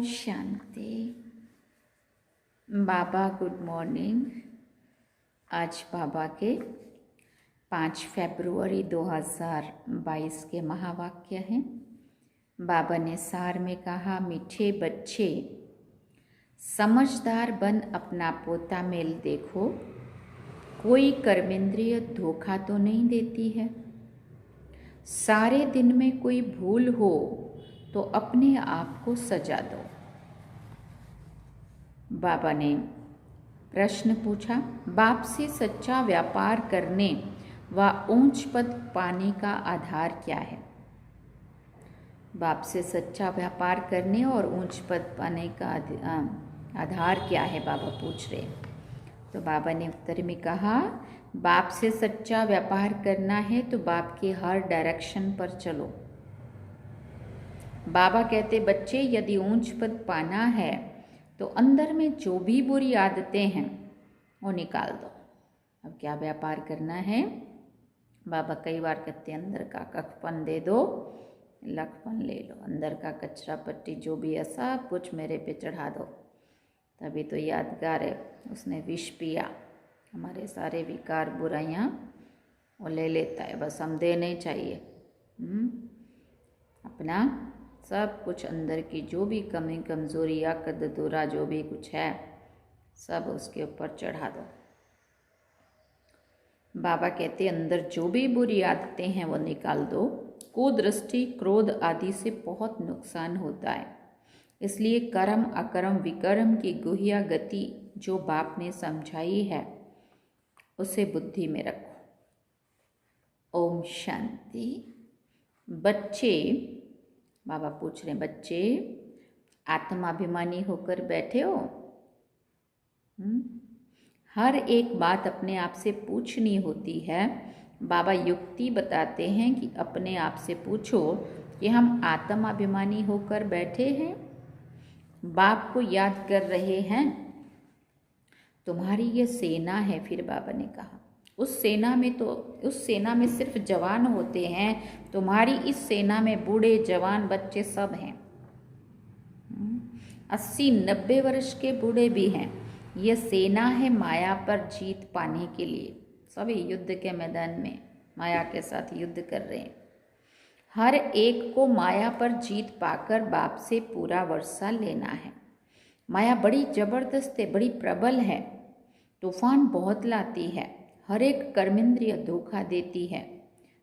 शांति। बाबा good morning. आज बाबा के 5 फरवरी 2022 के महावाक्य हैं। बाबा ने सार में कहा, मीठे बच्चे समझदार बन अपना पोता मेल देखो, कोई कर्मेंद्रिय धोखा तो नहीं देती है। सारे दिन में कोई भूल हो तो अपने आप को सजा दो। बाबा ने प्रश्न पूछा, बाप से सच्चा व्यापार करने व ऊंच पद पाने का आधार क्या है? बाप से सच्चा व्यापार करने और ऊंच पद पाने का आधार क्या है, बाबा पूछ रहे। तो बाबा ने उत्तर में कहा, बाप से सच्चा व्यापार करना है तो बाप के हर डायरेक्शन पर चलो। बाबा कहते, बच्चे यदि ऊंच पद पाना है तो अंदर में जो भी बुरी आदतें हैं वो निकाल दो। अब क्या व्यापार करना है? बाबा कई बार कहते हैं, अंदर का कखपन दे दो, लखपन ले लो। अंदर का कचरा पट्टी जो भी है सब कुछ मेरे पे चढ़ा दो। तभी तो यादगार है, उसने विष पिया, हमारे सारे विकार बुराइयाँ वो ले लेता है, बस हम दे नहीं चाहिए। अपना सब कुछ अंदर की जो भी कमी कमज़ोरी या कदतूरा जो भी कुछ है सब उसके ऊपर चढ़ा दो। बाबा कहते, अंदर जो भी बुरी आदतें हैं वो निकाल दो। कुदृष्टि, क्रोध आदि से बहुत नुकसान होता है, इसलिए कर्म अकर्म विकर्म की गुह्य गति जो बाप ने समझाई है उसे बुद्धि में रखो। ओम शांति। बच्चे, बाबा पूछ रहे, बच्चे आत्माभिमानी होकर बैठे हो? हर एक बात अपने आप से पूछनी होती है। बाबा युक्ति बताते हैं कि अपने आप से पूछो कि हम आत्माभिमानी होकर बैठे हैं, बाप को याद कर रहे हैं। तुम्हारी ये सेना है। फिर बाबा ने कहा, उस सेना में सिर्फ जवान होते हैं, तुम्हारी इस सेना में बूढ़े जवान बच्चे सब हैं। 80-90 वर्ष के बूढ़े भी हैं। यह सेना है माया पर जीत पाने के लिए। सभी युद्ध के मैदान में माया के साथ युद्ध कर रहे हैं। हर एक को माया पर जीत पाकर बाप से पूरा वर्षा लेना है। माया बड़ी जबरदस्त है, बड़ी प्रबल है, तूफान बहुत लाती है। हर एक कर्मेंद्रिय धोखा देती है।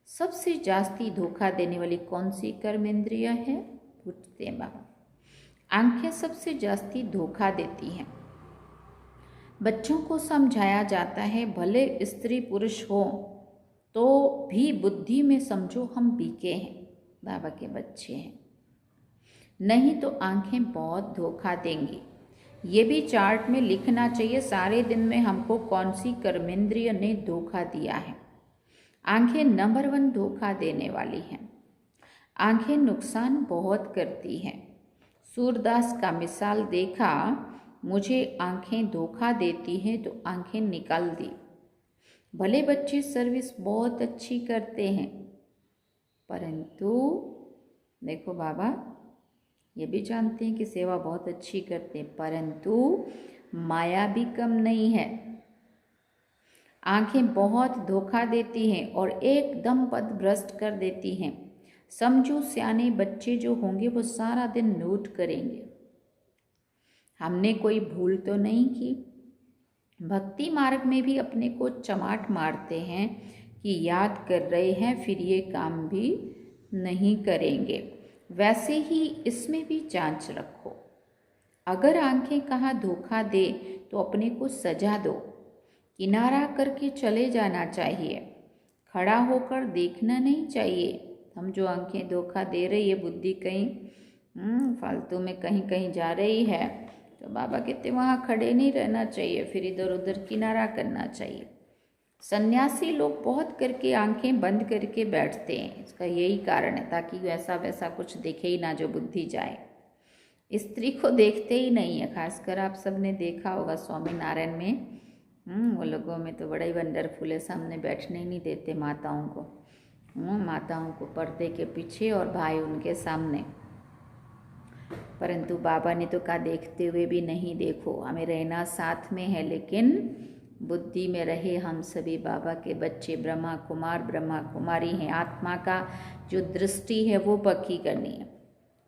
सबसे जास्ती धोखा देने वाली कौन सी कर्मेंद्रिय है? पूछते हैं बाबा। आंखें सबसे जास्ती धोखा देती हैं। बच्चों को समझाया जाता है, भले स्त्री पुरुष हो तो भी बुद्धि में समझो हम बीके हैं, बाबा के बच्चे हैं, नहीं तो आंखें बहुत धोखा देंगी। ये भी चार्ट में लिखना चाहिए सारे दिन में हमको कौन सी कर्मेंद्रिय ने धोखा दिया है। आंखें नंबर 1 धोखा देने वाली हैं। आंखें नुकसान बहुत करती हैं। सूरदास का मिसाल देखा, मुझे आंखें धोखा देती हैं तो आंखें निकाल दी। भले बच्चे सर्विस बहुत अच्छी करते हैं, परंतु देखो बाबा ये भी जानते हैं कि सेवा बहुत अच्छी करते हैं, परंतु माया भी कम नहीं है। आंखें बहुत धोखा देती हैं और एकदम पद भ्रष्ट कर देती हैं। समझो सियाने बच्चे जो होंगे वो सारा दिन नोट करेंगे, हमने कोई भूल तो नहीं की। भक्ति मार्ग में भी अपने को चमाट मारते हैं कि याद कर रहे हैं, फिर ये काम भी नहीं करेंगे। वैसे ही इसमें भी जांच रखो। अगर आंखें कहाँ धोखा दे तो अपने को सजा दो। किनारा करके चले जाना चाहिए, खड़ा होकर देखना नहीं चाहिए। हम जो आंखें धोखा दे रही है, बुद्धि कहीं फालतू में कहीं कहीं जा रही है, तो बाबा कहते वहाँ खड़े नहीं रहना चाहिए, फिर इधर उधर किनारा करना चाहिए। सन्यासी लोग बहुत करके आंखें बंद करके बैठते हैं, इसका यही कारण है, ताकि वैसा वैसा कुछ देखे ही ना जो बुद्धि जाए। स्त्री को देखते ही नहीं है। खासकर आप सबने देखा होगा स्वामीनारायण में, वो लोगों में तो बड़ा ही वंडरफुल है, सामने बैठने ही नहीं देते माताओं को। माताओं को पर्दे के पीछे और भाई उनके सामने। परंतु बाबा ने तो कहा देखते हुए भी नहीं देखो, हमें रहना साथ में है, लेकिन बुद्धि में रहे हम सभी बाबा के बच्चे, ब्रह्मा कुमार ब्रह्मा कुमारी हैं। आत्मा का जो दृष्टि है वो पक्की करनी है।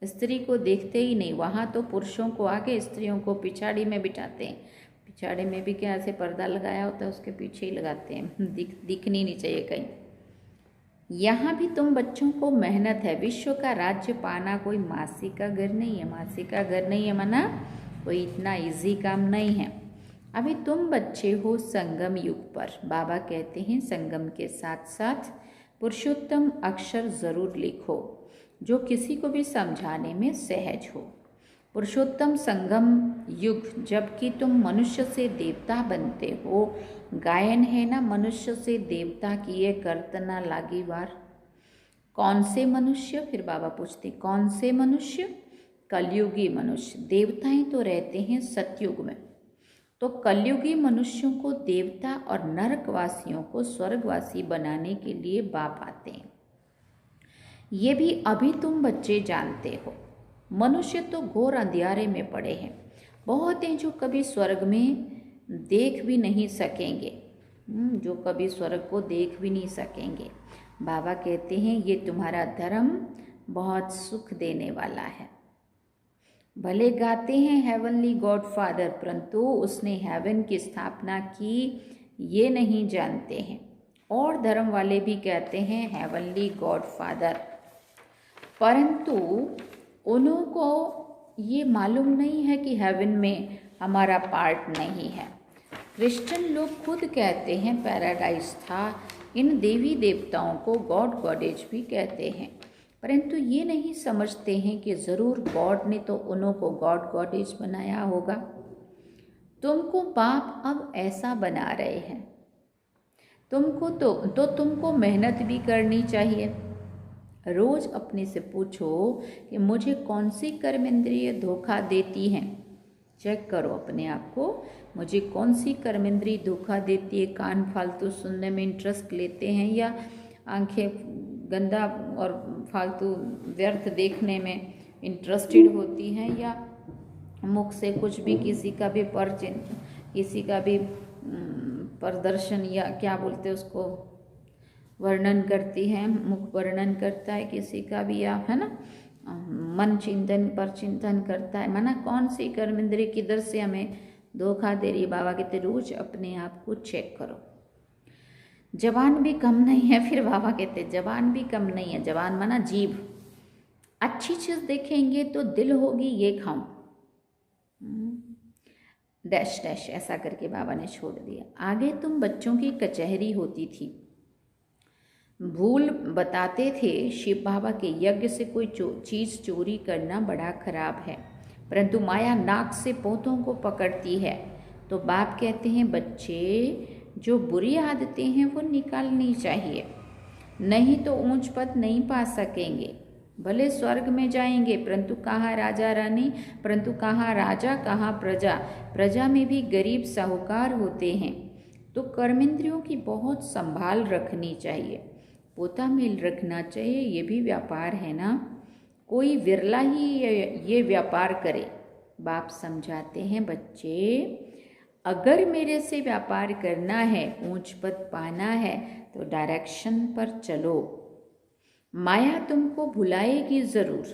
स्त्री को देखते ही नहीं, वहाँ तो पुरुषों को आगे स्त्रियों को पिछाड़ी में बिठाते हैं। पिछाड़ी में भी क्या ऐसे पर्दा लगाया होता है, उसके पीछे ही लगाते हैं, दिखनी नहीं चाहिए कहीं। यहाँ भी तुम बच्चों को मेहनत है। विश्व का राज्य पाना कोई मासी का घर नहीं है। मासी का घर नहीं है माना कोई इतना इजी काम नहीं है। अभी तुम बच्चे हो संगम युग पर। बाबा कहते हैं संगम के साथ साथ पुरुषोत्तम अक्षर जरूर लिखो जो किसी को भी समझाने में सहज हो। पुरुषोत्तम संगम युग, जबकि तुम मनुष्य से देवता बनते हो। गायन है ना, मनुष्य से देवता किए करतना लागी वार। कौन से मनुष्य? फिर बाबा पूछते कौन से मनुष्य? कलयुगी मनुष्य। देवताएं तो रहते हैं सतयुग में, तो कलयुगी मनुष्यों को देवता और नरकवासियों को स्वर्गवासी बनाने के लिए बाप आते हैं। ये भी अभी तुम बच्चे जानते हो। मनुष्य तो घोर अंधियारे में पड़े हैं। बहुत हैं जो कभी स्वर्ग में देख भी नहीं सकेंगे, जो कभी स्वर्ग को देख भी नहीं सकेंगे। बाबा कहते हैं ये तुम्हारा धर्म बहुत सुख देने वाला है। भले गाते हैं हेवनली गॉड फादर, परंतु उसने हेवन की स्थापना की ये नहीं जानते हैं। और धर्म वाले भी कहते हैं हेवनली गॉड फादर, परंतु उन्हों को ये मालूम नहीं है कि हेवन में हमारा पार्ट नहीं है। क्रिश्चियन लोग खुद कहते हैं पैराडाइज था। इन देवी देवताओं को गॉड गॉडेज भी कहते हैं, परंतु ये नहीं समझते हैं कि ज़रूर गॉड ने तो उन्हों को गॉड गॉडेज बनाया होगा। तुमको बाप अब ऐसा बना रहे हैं, तुमको तो तुमको मेहनत भी करनी चाहिए। रोज़ अपने से पूछो कि मुझे कौन सी कर्मेंद्रिय धोखा देती हैं। चेक करो अपने आप को, मुझे कौन सी कर्मेंद्रिय धोखा देती है। कान फालतू सुनने में इंटरेस्ट लेते हैं, या आंखें गंदा और फालतू व्यर्थ देखने में इंटरेस्टेड होती हैं, या मुख से कुछ भी किसी का भी किसी का भी प्रदर्शन या क्या बोलते उसको वर्णन करती है, मुख वर्णन करता है किसी का भी, या है ना मन चिंतन पर चिंतन करता है। माना कौन सी कर्मेंद्रिय किधर से हमें धोखा दे रही है। बाबा कहते रोज अपने आप को चेक करो। जबान भी कम नहीं है। फिर बाबा कहते जबान भी कम नहीं है। जबान माना जीभ। अच्छी चीज देखेंगे तो दिल होगी ये खाऊं, डैश डैश ऐसा करके बाबा ने छोड़ दिया। आगे तुम बच्चों की कचहरी होती थी। भूल बताते थे शिव बाबा के यज्ञ से कोई चीज चोरी करना बड़ा खराब है, परंतु माया नाक से पोतों को पकड़ती है। तो बाप कहते हैं बच्चे जो बुरी आदतें हैं वो निकालनी चाहिए, नहीं तो ऊंच पद नहीं पा सकेंगे। भले स्वर्ग में जाएंगे, परंतु कहाँ राजा रानी, परंतु कहाँ राजा कहाँ प्रजा। प्रजा में भी गरीब साहूकार होते हैं। तो कर्मेंद्रियों की बहुत संभाल रखनी चाहिए, पोता मेल रखना चाहिए। ये भी व्यापार है ना, कोई विरला ही ये व्यापार करे। बाप समझाते हैं बच्चे अगर मेरे से व्यापार करना है, ऊंच पद पाना है, तो डायरेक्शन पर चलो। माया तुमको भुलाएगी जरूर।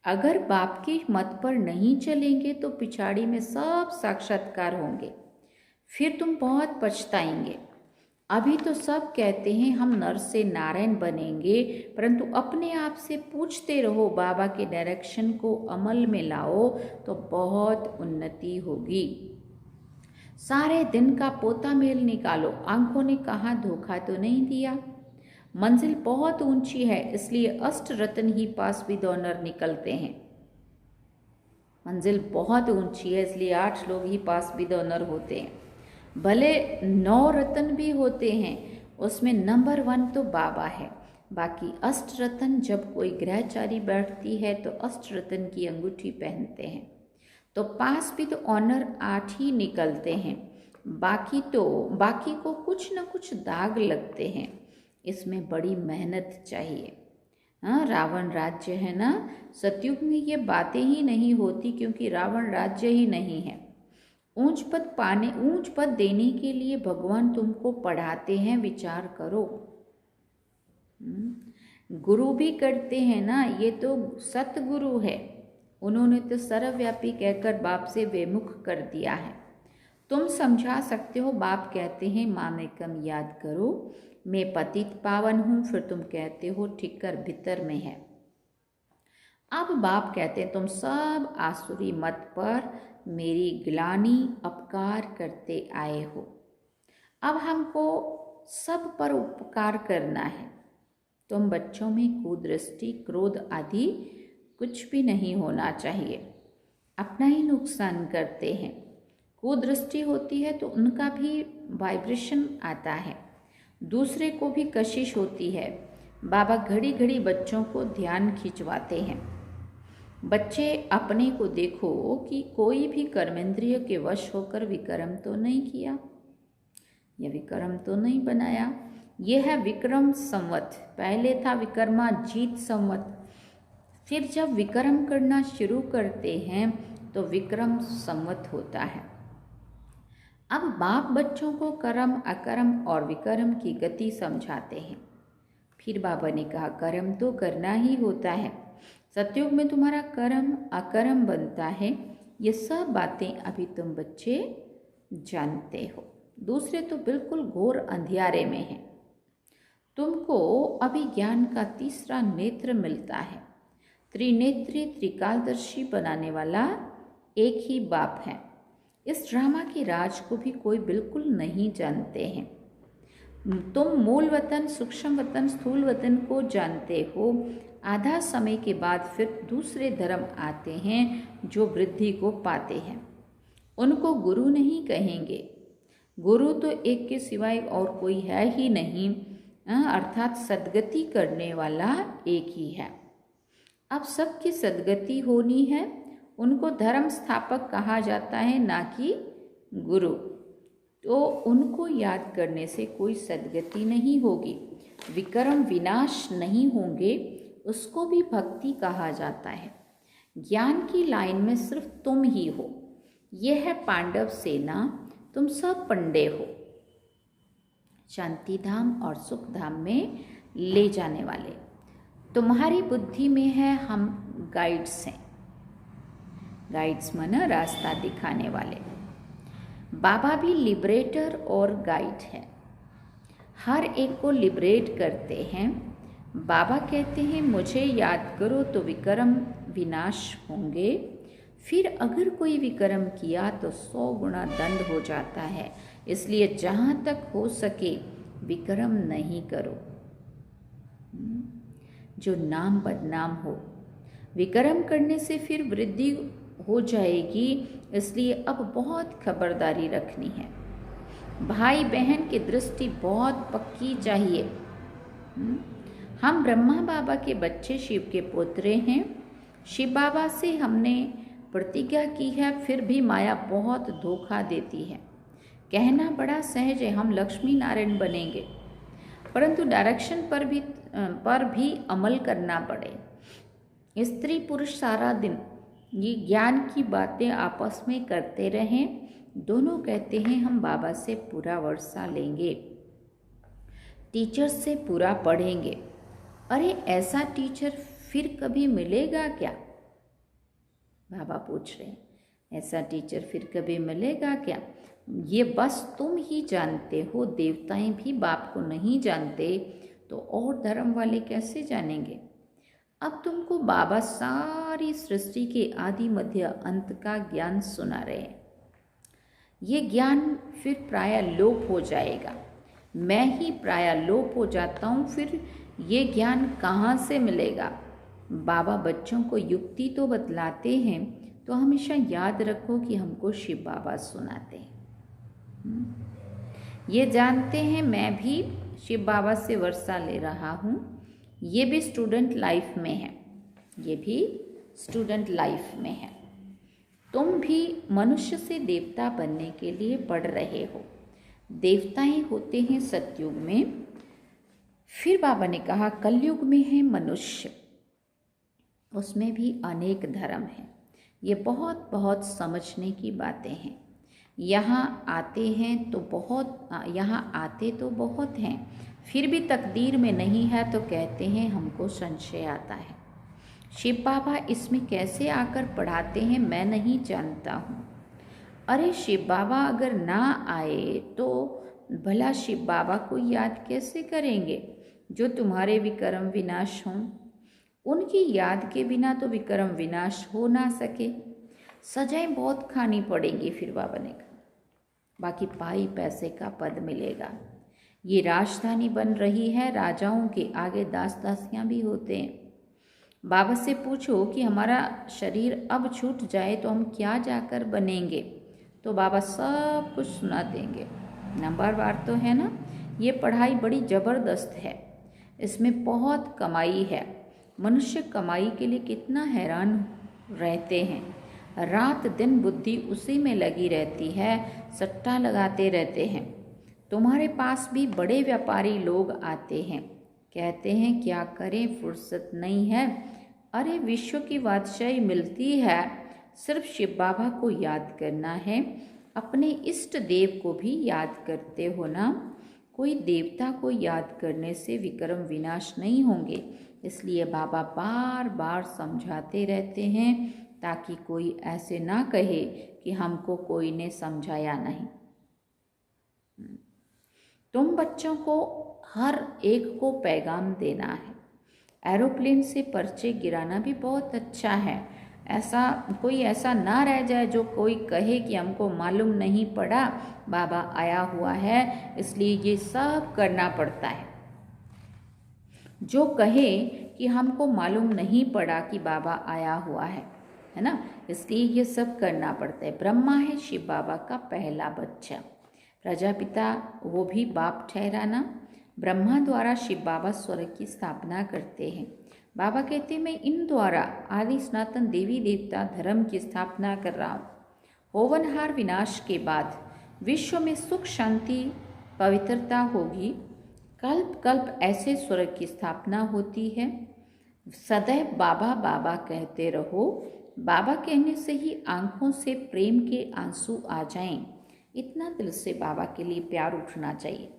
अगर बाप के मत पर नहीं चलेंगे तो पिछाड़ी में सब साक्षात्कार होंगे, फिर तुम बहुत पछताएंगे। अभी तो सब कहते हैं हम नर से नारायण बनेंगे, परंतु अपने आप से पूछते रहो, बाबा के डायरेक्शन को अमल में लाओ तो बहुत उन्नति होगी। सारे दिन का पोता मेल निकालो। आंखों ने कहा धोखा तो नहीं दिया। मंजिल बहुत ऊंची है, इसलिए अष्ट रत्न ही पास विद ऑनर निकलते हैं। मंजिल बहुत ऊंची है, इसलिए 8 लोग ही पास विद ऑनर होते हैं। भले 9 रत्न भी होते हैं, उसमें नंबर 1 तो बाबा है। बाकी अष्ट रत्न, जब कोई ग्रहचारी बैठती है तो अष्ट रत्न की अंगूठी पहनते हैं, तो पास भी तो ऑनर 8 ही निकलते हैं। बाकी को कुछ न कुछ दाग लगते हैं। इसमें बड़ी मेहनत चाहिए। हाँ, रावण राज्य है ना। सतयुग में ये बातें ही नहीं होती क्योंकि रावण राज्य ही नहीं है। ऊंच पद देने के लिए भगवान तुमको पढ़ाते हैं, विचार करो। गुरु भी करते हैं ना, ये तो सतगुरु है। उन्होंने तो सर्वव्यापी कहकर बाप से विमुख कर दिया है। तुम समझा सकते हो, बाप कहते हैं मामेकम याद करो, मैं पतित पावन हूँ, फिर तुम कहते हो ठिक्कर भीतर में है। अब बाप कहते हैं तुम सब आसुरी मत पर मेरी ग्लानि अपकार करते आए हो। अब हमको सब पर उपकार करना है। तुम बच्चों में कुदृष्टि, क्रोध आदि कुछ भी नहीं होना चाहिए, अपना ही नुकसान करते हैं। कुदृष्टि होती है तो उनका भी वाइब्रेशन आता है, दूसरे को भी कशिश होती है। बाबा घड़ी घड़ी बच्चों को ध्यान खिंचवाते हैं। बच्चे अपने को देखो कि कोई भी कर्मेंद्रिय के वश होकर विक्रम तो नहीं किया, यह विक्रम तो नहीं बनाया। यह है विक्रम संवत। पहले था विक्रमाजीत संवत, फिर जब विक्रम करना शुरू करते हैं तो विक्रम संवत होता है। अब बाप बच्चों को कर्म, अकर्म और विकर्म की गति समझाते हैं। फिर बाबा ने कहा कर्म तो करना ही होता है। सतयुग में तुम्हारा कर्म अकर्म बनता है। ये सब बातें अभी तुम बच्चे जानते हो, दूसरे तो बिल्कुल घोर अंधियारे में हैं। तुमको अभी ज्ञान का तीसरा नेत्र मिलता है। त्रिनेत्री त्रिकालदर्शी बनाने वाला एक ही बाप है। इस ड्रामा के राज को भी कोई बिल्कुल नहीं जानते हैं। तुम मूल वतन, सूक्ष्म वतन, स्थूल वतन को जानते हो। आधा समय के बाद फिर दूसरे धर्म आते हैं जो वृद्धि को पाते हैं। उनको गुरु नहीं कहेंगे। गुरु तो एक के सिवाय और कोई है ही नहीं, अर्थात सद्गति करने वाला एक ही है। अब सबकी सद्गति होनी है, उनको धर्म स्थापक कहा जाता है, ना कि गुरु। तो उनको याद करने से कोई सद्गति नहीं होगी, विक्रम विनाश नहीं होंगे, उसको भी भक्ति कहा जाता है। ज्ञान की लाइन में सिर्फ तुम ही हो। यह है पांडव सेना, तुम सब पंडे हो, शांति धाम और सुख धाम में ले जाने वाले। तुम्हारी बुद्धि में है, हम गाइड्स हैं। गाइड्स माना रास्ता दिखाने वाले। बाबा भी लिबरेटर और गाइड है, हर एक को लिबरेट करते हैं। बाबा कहते हैं मुझे याद करो तो विक्रम विनाश होंगे, फिर अगर कोई विक्रम किया तो 100 गुना दंड हो जाता है। इसलिए जहाँ तक हो सके विक्रम नहीं करो, जो नाम बदनाम हो। विक्रम करने से फिर वृद्धि हो जाएगी, इसलिए अब बहुत खबरदारी रखनी है। भाई बहन की दृष्टि बहुत पक्की चाहिए। हम ब्रह्मा बाबा के बच्चे, शिव के पुत्र हैं। शिव बाबा से हमने प्रतिज्ञा की है, फिर भी माया बहुत धोखा देती है। कहना बड़ा सहज है, हम लक्ष्मी नारायण बनेंगे, परंतु डायरेक्शन पर भी अमल करना पड़े। स्त्री पुरुष सारा दिन ये ज्ञान की बातें आपस में करते रहें। दोनों कहते हैं हम बाबा से पूरा वर्षा लेंगे, टीचर से पूरा पढ़ेंगे। अरे ऐसा टीचर फिर कभी मिलेगा क्या? बाबा पूछ रहे हैं, ऐसा टीचर फिर कभी मिलेगा क्या? ये बस तुम ही जानते हो, देवताएं भी बाप को नहीं जानते तो और धर्म वाले कैसे जानेंगे? अब तुमको बाबा सारी सृष्टि के आदि मध्य अंत का ज्ञान सुना रहे हैं। ये ज्ञान फिर प्राय लोप हो जाएगा। मैं ही प्राय लोप हो जाता हूँ, फिर ये ज्ञान कहाँ से मिलेगा? बाबा बच्चों को युक्ति तो बतलाते हैं, तो हमेशा याद रखो कि हमको शिव बाबा सुनाते हैं। ये जानते हैं मैं भी शिव बाबा से वर्षा ले रहा हूँ। ये भी स्टूडेंट लाइफ में है, ये भी स्टूडेंट लाइफ में है। तुम भी मनुष्य से देवता बनने के लिए पढ़ रहे हो। देवताएं होते हैं सतयुग में, फिर बाबा ने कहा कलयुग में है मनुष्य, उसमें भी अनेक धर्म हैं। ये बहुत बहुत समझने की बातें हैं। यहाँ आते तो बहुत हैं, फिर भी तकदीर में नहीं है तो कहते हैं हमको संशय आता है। शिव बाबा इसमें कैसे आकर पढ़ाते हैं मैं नहीं जानता हूँ। अरे शिव बाबा अगर ना आए तो भला शिव बाबा को याद कैसे करेंगे जो तुम्हारे विक्रम विनाश हों। उनकी याद के बिना तो विक्रम विनाश हो ना सके। सजाएं बहुत खानी पड़ेंगी। फिर बाबा ने कहा बाकी पाई पैसे का पद मिलेगा। ये राजधानी बन रही है, राजाओं के आगे दास दासियां भी होते हैं। बाबा से पूछो कि हमारा शरीर अब छूट जाए तो हम क्या जाकर बनेंगे, तो बाबा सब कुछ सुना देंगे। नंबरवार तो है ना। ये पढ़ाई बड़ी ज़बरदस्त है, इसमें बहुत कमाई है। मनुष्य कमाई के लिए कितना हैरान रहते हैं। रात दिन बुद्धि उसी में लगी रहती है, सट्टा लगाते रहते हैं। तुम्हारे पास भी बड़े व्यापारी लोग आते हैं, कहते हैं क्या करें फुर्सत नहीं है। अरे विश्व की बादशाही मिलती है, सिर्फ शिव बाबा को याद करना है। अपने इष्ट देव को भी याद करते हो ना। कोई देवता को याद करने से विक्रम विनाश नहीं होंगे, इसलिए बाबा बार बार समझाते रहते हैं ताकि कोई ऐसे ना कहे कि हमको कोई ने समझाया नहीं। तुम बच्चों को हर एक को पैगाम देना है। एरोप्लेन से पर्चे गिराना भी बहुत अच्छा है। ऐसा ना रह जाए जो कोई कहे कि हमको मालूम नहीं पड़ा, बाबा आया हुआ है इसलिए ये सब करना पड़ता है। जो कहे कि हमको मालूम नहीं पड़ा कि बाबा आया हुआ है ना, इसलिए ये सब करना पड़ता है। ब्रह्मा है शिव बाबा का पहला बच्चा, प्रजापिता वो भी बाप ठहराना। ब्रह्मा द्वारा शिव बाबा स्वर्ग की स्थापना करते हैं। बाबा कहते हैं मैं इन द्वारा आदि सनातन देवी देवता धर्म की स्थापना कर रहा हूँ। होवनहार विनाश के बाद विश्व में सुख शांति पवित्रता होगी। कल्प कल्प ऐसे स्वर्ग की स्थापना होती है। सदैव बाबा बाबा कहते रहो। बाबा कहने से ही आंखों से प्रेम के आंसू आ जाएं। इतना दिल से बाबा के लिए प्यार उठना चाहिए।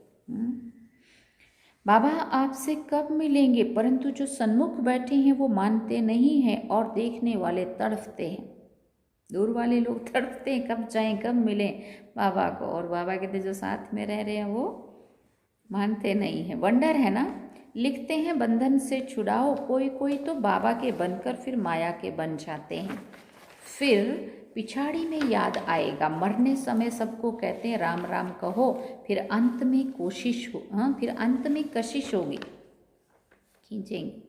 बाबा आपसे कब मिलेंगे, परंतु जो सन्मुख बैठे हैं वो मानते नहीं हैं और देखने वाले तड़फते हैं। दूर वाले लोग तड़फते हैं कब जाएं कब मिलें बाबा को, और बाबा कहते जो साथ में रह रहे हैं वो मानते नहीं हैं। वंडर है ना। लिखते हैं बंधन से छुड़ाओ, कोई कोई तो बाबा के बनकर फिर माया के बन जाते हैं। फिर पिछाड़ी में याद आएगा। मरने समय सबको कहते हैं राम राम कहो, फिर अंत में फिर अंत में कशिश होगी, खींचेंगे।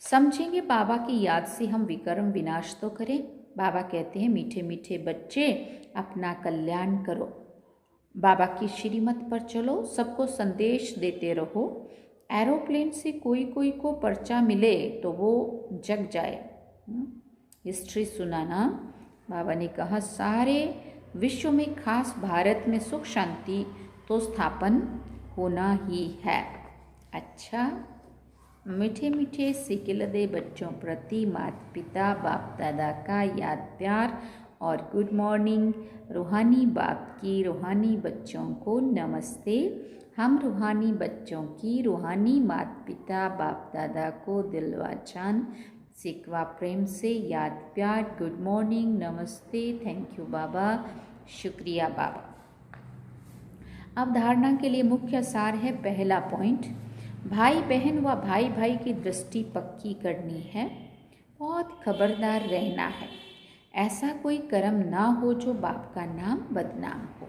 समझेंगे बाबा की याद से हम विक्रम विनाश तो करें। बाबा कहते हैं मीठे मीठे बच्चे अपना कल्याण करो, बाबा की श्रीमत पर चलो, सबको संदेश देते रहो। एरोप्लेन से कोई कोई को पर्चा मिले तो वो जग जाए। हिस्ट्री सुनाना। बाबा ने कहा सारे विश्व में खास भारत में सुख शांति तो स्थापन होना ही है। अच्छा, मीठे मीठे सिकिलदे बच्चों प्रति माता पिता बाप दादा का याद प्यार और गुड मॉर्निंग। रूहानी बाप की रूहानी बच्चों को नमस्ते। हम रूहानी बच्चों की रूहानी माता पिता बाप दादा को दिलवा जान सिकवा प्रेम से याद प्यार गुड मॉर्निंग नमस्ते। थैंक यू बाबा, शुक्रिया बाबा। अब धारणा के लिए मुख्य सार है। पहला पॉइंट, भाई बहन व भाई भाई की दृष्टि पक्की करनी है। बहुत खबरदार रहना है, ऐसा कोई कर्म ना हो जो बाप का नाम बदनाम हो।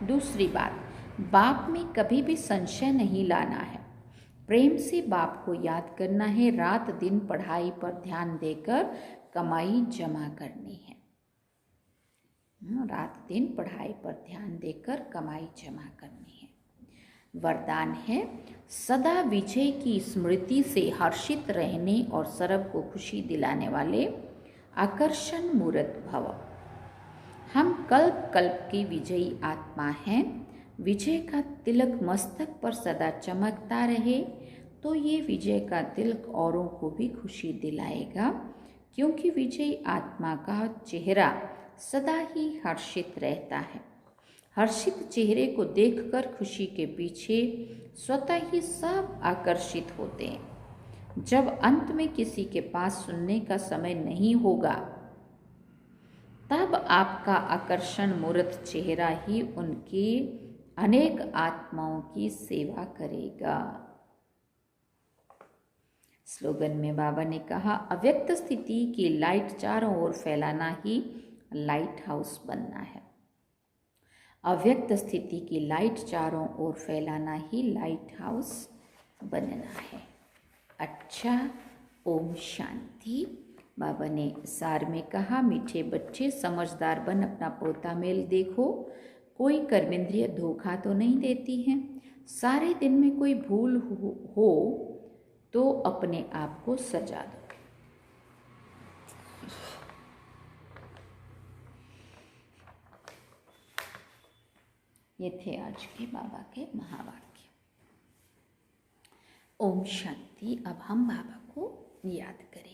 दूसरी बात, बाप में कभी भी संशय नहीं लाना है। प्रेम से बाप को याद करना है। रात दिन पढ़ाई पर ध्यान देकर कमाई जमा करनी है। रात दिन पढ़ाई पर ध्यान देकर कमाई जमा करनी है। वरदान है सदा विजय की स्मृति से हर्षित रहने और सर्व को खुशी दिलाने वाले आकर्षण मूर्त भव। हम कल्प कल्प की विजयी आत्मा हैं। विजय का तिलक मस्तक पर सदा चमकता रहे तो ये विजय का तिलक औरों को भी खुशी दिलाएगा, क्योंकि विजयी आत्मा का चेहरा सदा ही हर्षित रहता है। हर्षित चेहरे को देखकर खुशी के पीछे स्वतः ही सब आकर्षित होते हैं। जब अंत में किसी के पास सुनने का समय नहीं होगा, तब आपका आकर्षण मूर्त चेहरा ही उनकी अनेक आत्माओं की सेवा करेगा। स्लोगन में बाबा ने कहा, अव्यक्त स्थिति की लाइट चारों ओर फैलाना ही लाइट हाउस बनना है। अव्यक्त स्थिति की लाइट चारों ओर फैलाना ही लाइट हाउस बनना है। अच्छा, ओम शांति। बाबा ने सार में कहा, मीठे बच्चे समझदार बन अपना पोता मेल देखो, कोई कर्मेंद्रिय धोखा तो नहीं देती हैं। सारे दिन में कोई भूल हो तो अपने आप को सजा दो। ये थे आज के बाबा के महावाक्य। ओम शांति। अब हम बाबा को याद करें।